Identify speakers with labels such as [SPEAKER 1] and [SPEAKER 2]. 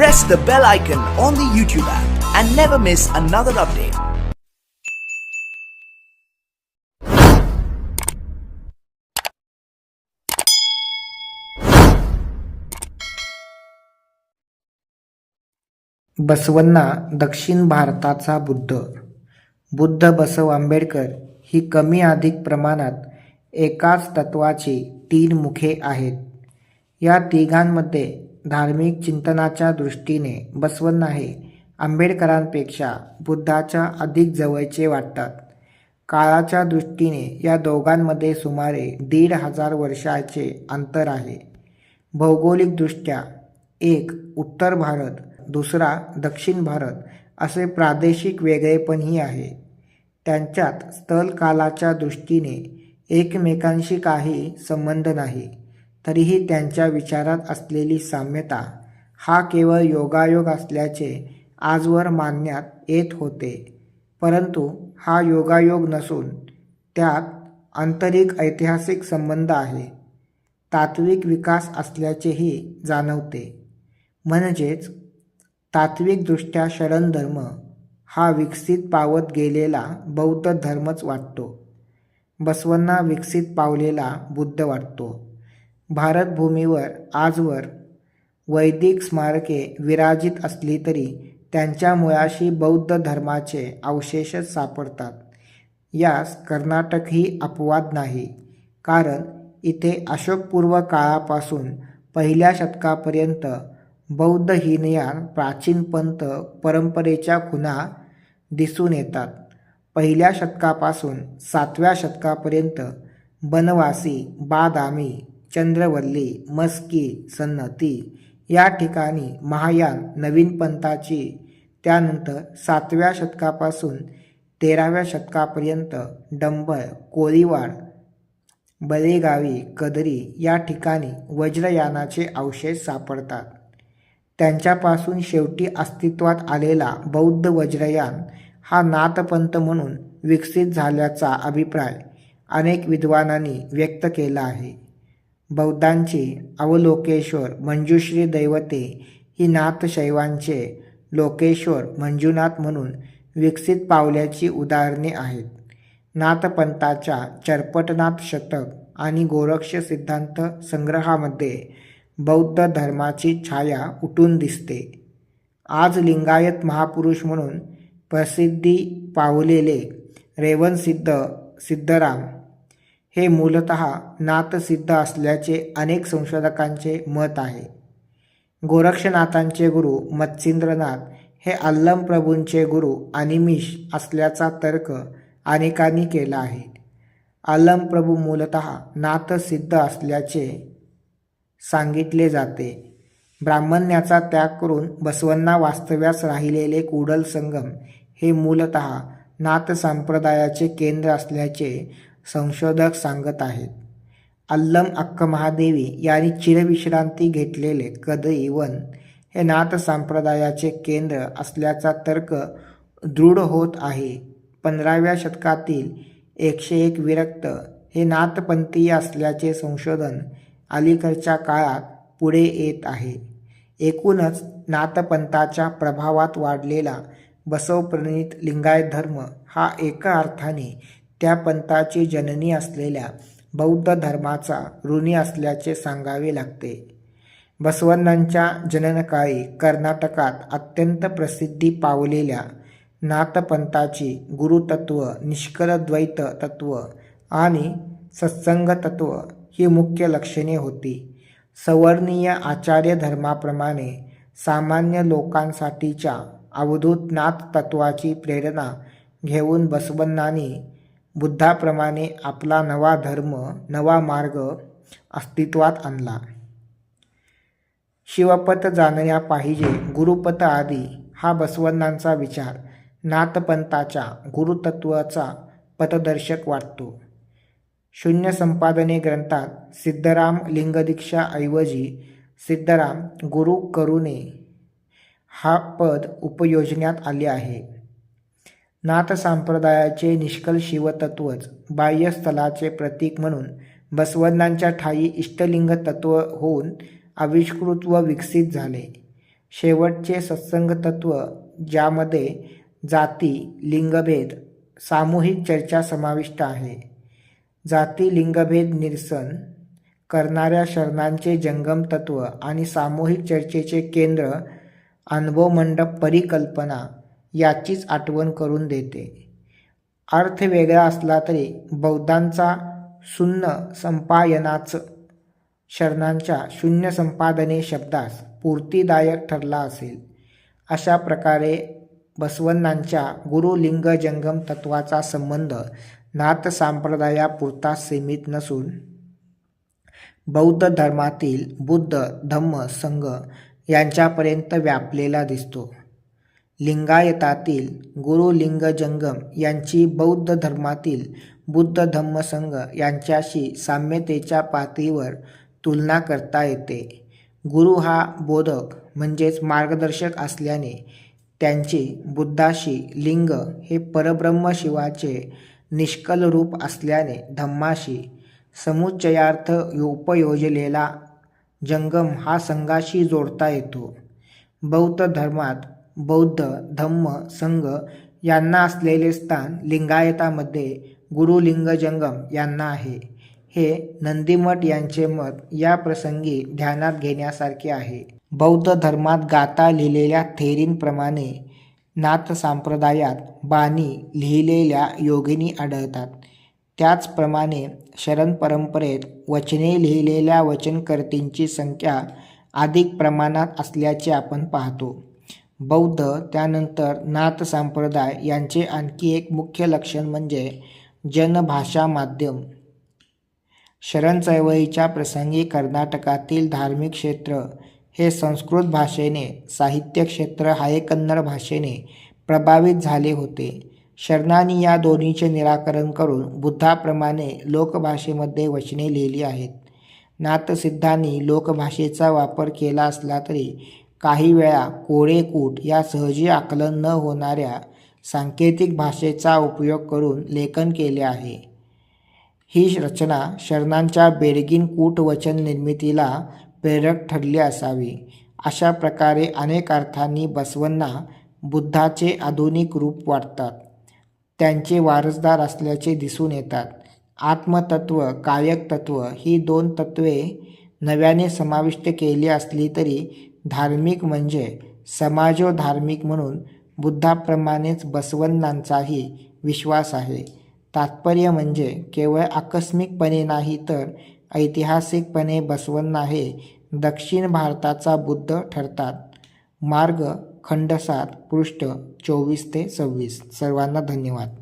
[SPEAKER 1] press the bell icon on the YouTube app and never miss another update.
[SPEAKER 2] Basavanna दक्षिण भारताचा बुद्ध बसव आंबेडकर ही कमी अधिक प्रमाणात एकाच तत्वाची तीन मुखे आहेत. या तिघांमध्ये धार्मिक चिंतनाच्या दृष्टीने बसवण्णा हे आंबेडकरांपेक्षा बुद्धाच्या अधिक जवळचे वाटतात. काळाच्या दृष्टीने या दोघांमध्ये सुमारे 1500 वर्षाचे अंतर आहे. भौगोलिकदृष्ट्या एक उत्तर भारत, दुसरा दक्षिण भारत असे प्रादेशिक वेगळेपणही आहे. त्यांच्यात स्थलकालाच्या दृष्टीने एकमेकांशी काही संबंध नाही. तरीही त्यांच्या विचारात असलेली साम्यता हा केवळ योगायोग असल्याचे आजवर मानण्यात येत होते. परंतु हा योगायोग नसून त्यात आंतरिक ऐतिहासिक संबंध आहे. तात्विक विकास असल्याचेही जाणवते. म्हणजेच तात्विकदृष्ट्या शरण धर्म हा विकसित पावत गेलेला बौद्ध धर्मच वाटतो. बसवण्णा विकसित पावलेला बुद्ध वाटतो. भारतभूमीवर आजवर वैदिक स्मारके विराजित असली तरी त्यांच्या मुळाशी बौद्ध धर्माचे अवशेषच सापडतात. यास कर्नाटकही अपवाद नाही. कारण इथे अशोकपूर्व काळापासून पहिल्या शतकापर्यंत बौद्ध हीनयान प्राचीन पंथ परंपरेच्या खुणा दिसून येतात. पहिल्या शतकापासून 7व्या शतकापर्यंत बनवासी, बादामी, चंद्रवल्ली, मस्की, सन्नती या ठिकाणी महायान नवीन पंथाची, त्यानंतर 7व्या शतकापासून 13व्या शतकापर्यंत डंबळ, कोळीवाड, बळेगावी, कदरी या ठिकाणी वज्रयानाचे अवशेष सापडतात. त्यांच्यापासून शेवटी अस्तित्वात आलेला बौद्ध वज्रयान हा नाथपंथ म्हणून विकसित झाल्याचा अभिप्राय अनेक विद्वानांनी व्यक्त केला आहे. बौद्धांची अवलोकेश्वर मंजुश्री दैवते ही नाथशैवांचे लोकेश्वर मंजुनाथ म्हणून विकसित पावल्याची उदाहरणे आहेत. नाथपंथाच्या चरपटनाथ शतक आणि गोरक्ष सिद्धांत संग्रहामध्ये बौद्ध धर्माची छाया उठून दिसते. आज लिंगायत महापुरुष म्हणून प्रसिद्धी पावलेले रेवणसिद्ध सिद्धराम हे मूलतः नाथसिद्ध असल्याचे अनेक संशोधकांचे मत आहे. गोरक्षनाथांचे गुरु मत्स्येंद्रनाथ हे अल्लमप्रभूंचे गुरु अनिमिष असल्याचा तर्क अनेकांनी केला आहे. अल्लमप्रभू मूलतः नाथसिद्ध असल्याचे सांगितले जाते. ब्राह्मण्याचा त्याग करून बसवण्णा वास्तव्यास राहिलेले कुडल संगम हे मूलतः नाथ संप्रदायाचे केंद्र असल्याचे संशोधक सांगत आहेत. अल्लम अक्कमहादेवी यांनी चिरविश्रांती घेतलेले कदई वन हे नाथ संप्रदायाचे केंद्र असल्याचा तर्क दृढ होत आहे. 15व्या शतकातील 101 विरक्त हे नाथपंथीय असल्याचे संशोधन अलीकडच्या काळात पुढे येत आहे. एकूणच नाथपंथाच्या प्रभावात वाढलेला बसवप्रणीत लिंगायत धर्म हा एका अर्थाने त्या पंथाची जननी असलेल्या बौद्ध धर्माचा ऋणी असल्याचे सांगावे लागते. बसवण्णांच्या जननकाळी कर्नाटकात अत्यंत प्रसिद्धी पावलेल्या नाथपंथाची गुरुतत्व, निष्कळ द्वैत तत्व आणि सत्संग तत्व ही मुख्य लक्षणे होती. सवर्णीय आचार्य धर्माप्रमाणे सामान्य लोकांसाठीच्या अवधूत नाथ तत्वाची प्रेरणा घेऊन बसवण्णांनी बुद्धाप्रमाणे आपला नवा धर्म, नवा मार्ग अस्तित्वात आणला. शिवपथ जाणण्या पाहिजे, गुरुपथ आदी हा बसवण्णांचा विचार नाथपंथाच्या गुरुतत्वाचा पथदर्शक वाटतो. शून्य संपादने ग्रंथात सिद्धराम लिंगदीक्षा ऐवजी सिद्धराम गुरु करुणे हा पद उपयोजण्यात आले आहे. नाथ संप्रदायाचे निष्कळ शिवतत्वच बाह्यस्थलाचे प्रतीक म्हणून बसवण्णांच्या ठायी इष्टलिंग तत्व होऊन आविष्कृत व विकसित झाले. शेवटचे सत्संग तत्व, ज्यामध्ये जाती, लिंगभेद, सामूहिक चर्चा समाविष्ट आहे. जाती लिंगभेद निरसन करणाऱ्या शरणांचे जंगम तत्व आणि सामूहिक चर्चेचे केंद्र अनुभव मंडप परिकल्पना याचीच आठवण करून देते. अर्थ वेगळा असला तरी बौद्धांचा शून्य संपायनाच शरणांच्या शून्य संपादने शब्दास पूर्तीदायक ठरला असेल. अशा प्रकारे बसवण्णांच्या गुरुलिंग जंगम तत्वाचा संबंध नाथ संप्रदायापुरता सीमित नसून बौद्ध धर्मातील बुद्ध धम्म संघ यांच्यापर्यंत व्यापलेला दिसतो. लिंगायतातील गुरुलिंग जंगम यांची बौद्ध धर्मातील बुद्ध धम्म संघ यांच्याशी साम्यतेच्या पातळीवर तुलना करता येते. गुरु हा बोधक म्हणजेच मार्गदर्शक असल्याने त्यांचे बुद्धाशी लिंग हे परब्रह्म शिवाचे निष्कल रूप असल्याने धम्माशी समुच्चयार्थ उपयोजलेला जंगम हा संघाशी जोडता येतो. बौद्ध धर्मात बौद्ध धम्म संघ यांना असलेले स्थान लिंगायतामध्ये गुरुलिंग जंगम यांना आहे. हे नंदीमठ यांचे मत या प्रसंगी ध्यानात घेण्यासारखे आहे. बौद्ध धर्मात गाथा लिहिलेल्या थेरींप्रमाणे नाथ संप्रदायात बाणी लिहिलेल्या योगिनी आढळतात. त्याचप्रमाणे शरण परंपरेत वचने लिहिलेल्या वचनकर्तींची संख्या अधिक प्रमाणात असल्याचे आपण पाहतो. बौद्ध त्यानंतर नाथ संप्रदाय यांचे आणखी एक मुख्य लक्षण म्हणजे जनभाषा माध्यम. शरण चळवळीच्या प्रसंगी कर्नाटकातील धार्मिक क्षेत्र हे संस्कृत भाषेने, साहित्य क्षेत्र हे कन्नड भाषेने प्रभावित झाले होते. शरणांनी या दोन्हीचे निराकरण करून बुद्धाप्रमाणे लोकभाषेमध्ये वचने लिहिली आहेत. नाथसिद्धांनी लोकभाषेचा वापर केला असला तरी काही वेळा कोळेकूट या सहजी आकलन न होणाऱ्या सांकेतिक भाषेचा उपयोग करून लेखन केले आहे. ही रचना शरणांच्या बेडगीन कूट वचन निर्मितीला प्रेरक ठरली असावी. अशा प्रकारे अनेक अर्थांनी बसवण्णा बुद्धाचे आधुनिक रूप वाटतात, त्यांचे वारसदार असल्याचे दिसून येतात. आत्मतत्व, कायक तत्व ही दोन तत्वे नव्याने समाविष्ट केली असली तरी धार्मिक म्हणजे समाजोधार्मिक म्हणून बुद्धाप्रमाणेच बसवण्णांचाही विश्वास आहे. तात्पर्य म्हणजे केवळ आकस्मिकपणे नाही तर ऐतिहासिकपणे बसवण्णा हे दक्षिण भारताचा बुद्ध ठरतात. मार्ग खंड 7 पृष्ठ 24 ते 26. सर्वांना धन्यवाद.